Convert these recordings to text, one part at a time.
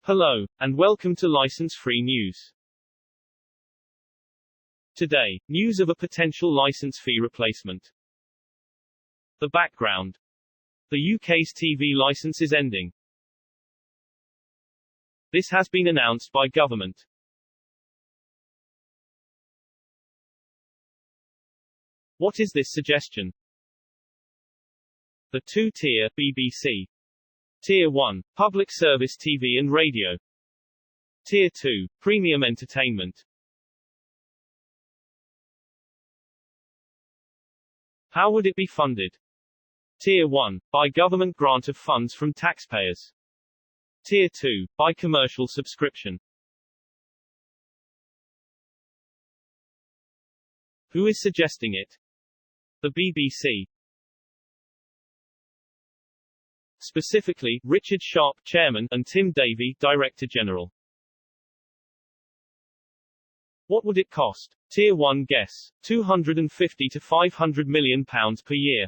Hello, and welcome to License-Free News. Today, news of a potential license fee replacement. The background. The UK's TV license is ending. This has been announced by government. What is this suggestion? The two-tier BBC. Tier 1, Public Service TV and Radio. Tier 2, Premium Entertainment. How would it be funded? Tier 1, by government grant of funds from taxpayers. Tier 2, by commercial subscription. Who is suggesting it? The BBC. Specifically, Richard Sharp, Chairman, and Tim Davie, Director General. What would it cost? Tier 1 guess, £250 to £500 million per year.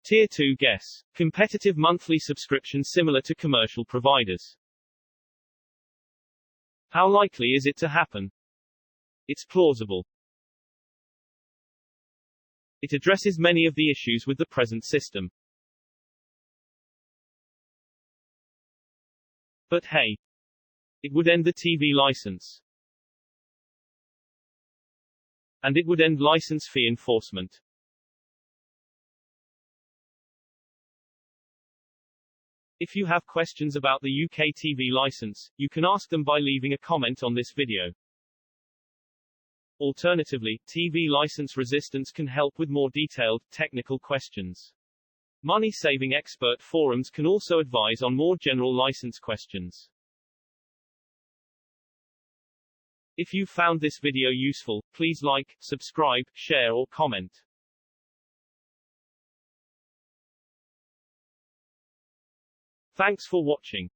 Tier 2 guess, competitive monthly subscription similar to commercial providers. How likely is it to happen? It's plausible. It addresses many of the issues with the present system. But hey, it would end the TV license. And it would end license fee enforcement. If you have questions about the UK TV license, you can ask them by leaving a comment on this video. Alternatively, TV license resistance can help with more detailed, technical questions. Money-saving expert forums can also advise on more general license questions. If you found this video useful, please like, subscribe, share or comment. Thanks for watching.